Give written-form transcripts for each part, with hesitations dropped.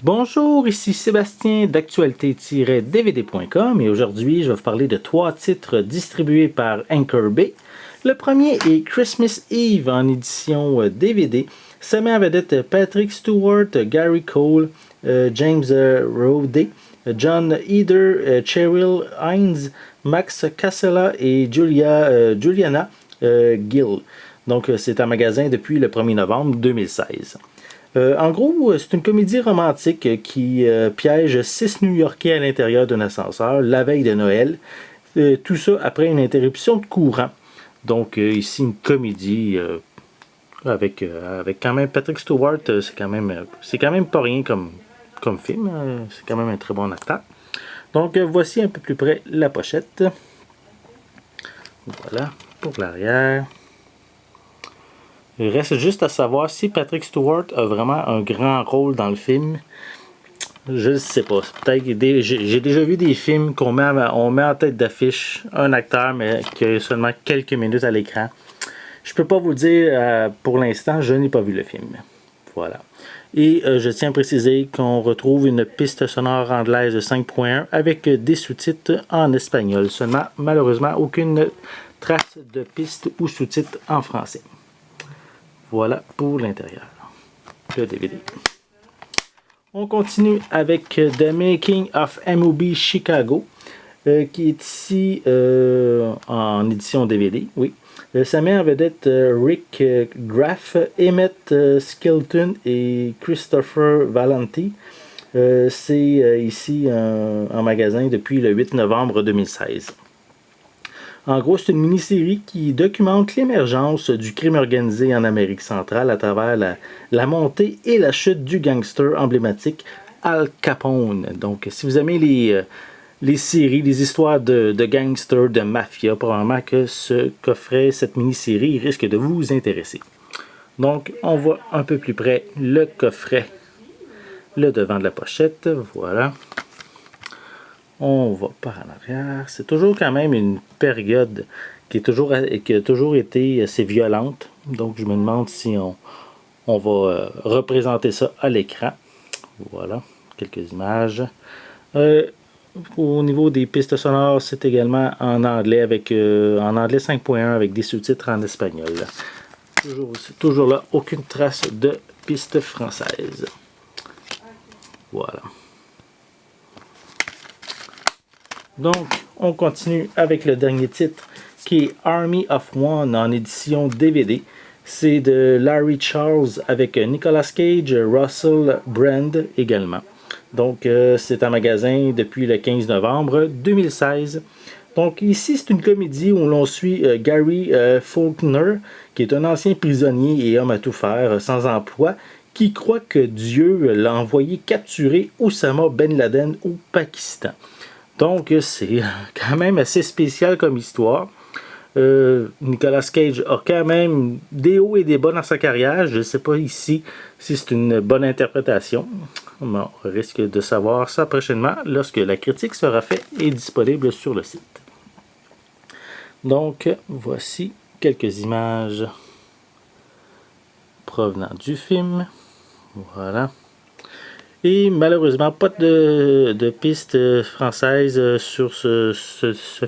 Bonjour, ici Sébastien d'actualité-dvd.com et aujourd'hui je vais vous parler de 3 titres distribués par Anchor Bay. Le premier est Christmas Eve en édition DVD. Ça met en vedette Patrick Stewart, Gary Cole, James Rhodey, John Eder, Cheryl Hines, Max Casella et Juliana Gill. Donc c'est en magasin depuis le 1er novembre 2016. En gros, c'est une comédie romantique qui piège 6 New-Yorkais à l'intérieur d'un ascenseur la veille de Noël. Tout ça après une interruption de courant. Donc ici une comédie avec quand même Patrick Stewart, c'est quand même pas rien comme film. C'est quand même un très bon acteur. Donc voici un peu plus près la pochette. Voilà, pour l'arrière. Il reste juste à savoir si Patrick Stewart a vraiment un grand rôle dans le film. Je ne sais pas. Peut-être j'ai déjà vu des films on met en tête d'affiche un acteur, mais qui a seulement quelques minutes à l'écran. Je peux pas vous dire pour l'instant, je n'ai pas vu le film. Voilà. Et je tiens à préciser qu'on retrouve une piste sonore anglaise 5.1 avec des sous-titres en espagnol. Seulement, malheureusement, aucune trace de piste ou sous-titres en français. Voilà pour l'intérieur, le DVD. On continue avec The Making of MOB Chicago, qui est ici en édition DVD. Oui. Ça met en vedette Rick Graff, Emmett Skelton et Christopher Valenti. C'est ici en magasin depuis le 8 novembre 2016. En gros, c'est une mini-série qui documente l'émergence du crime organisé en Amérique centrale à travers la montée et la chute du gangster emblématique Al Capone. Donc, si vous aimez les séries, les histoires de gangsters, de mafia, probablement que ce coffret, cette mini-série risque de vous intéresser. Donc, on voit un peu plus près le coffret, le devant de la pochette. Voilà. On va par en arrière. C'est toujours quand même une période qui a toujours été assez violente. Donc je me demande si on va représenter ça à l'écran. Voilà, quelques images. Au niveau des pistes sonores, c'est également en anglais en anglais 5.1 avec des sous-titres en espagnol. Toujours là, aucune trace de piste française. Voilà. Donc, on continue avec le dernier titre qui est Army of One en édition DVD. C'est de Larry Charles avec Nicolas Cage, Russell Brand également. Donc, c'est en magasin depuis le 15 novembre 2016. Donc, ici, c'est une comédie où l'on suit Gary Faulkner, qui est un ancien prisonnier et homme à tout faire, sans emploi, qui croit que Dieu l'a envoyé capturer Oussama Ben Laden au Pakistan. Donc, c'est quand même assez spécial comme histoire. Nicolas Cage a quand même des hauts et des bas dans sa carrière. Je ne sais pas ici si c'est une bonne interprétation. On risque de savoir ça prochainement lorsque la critique sera faite et disponible sur le site. Donc, voici quelques images provenant du film. Voilà. Et malheureusement, pas de piste française sur ce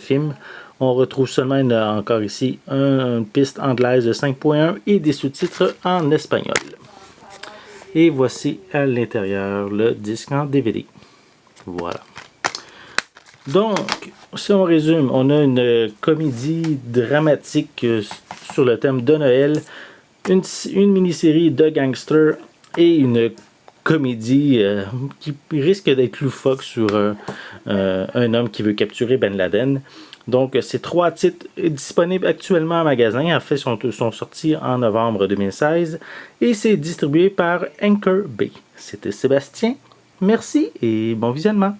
film. On retrouve seulement encore ici une piste anglaise de 5.1 et des sous-titres en espagnol. Et voici à l'intérieur le disque en DVD. Voilà. Donc, si on résume, on a une comédie dramatique sur le thème de Noël, une mini-série de gangsters et une comédie qui risque d'être loufoque sur un homme qui veut capturer Ben Laden. Donc, ces 3 titres disponibles actuellement en magasin. En fait, sont sortis en novembre 2016 et c'est distribué par Anchor Bay. C'était Sébastien. Merci et bon visionnement.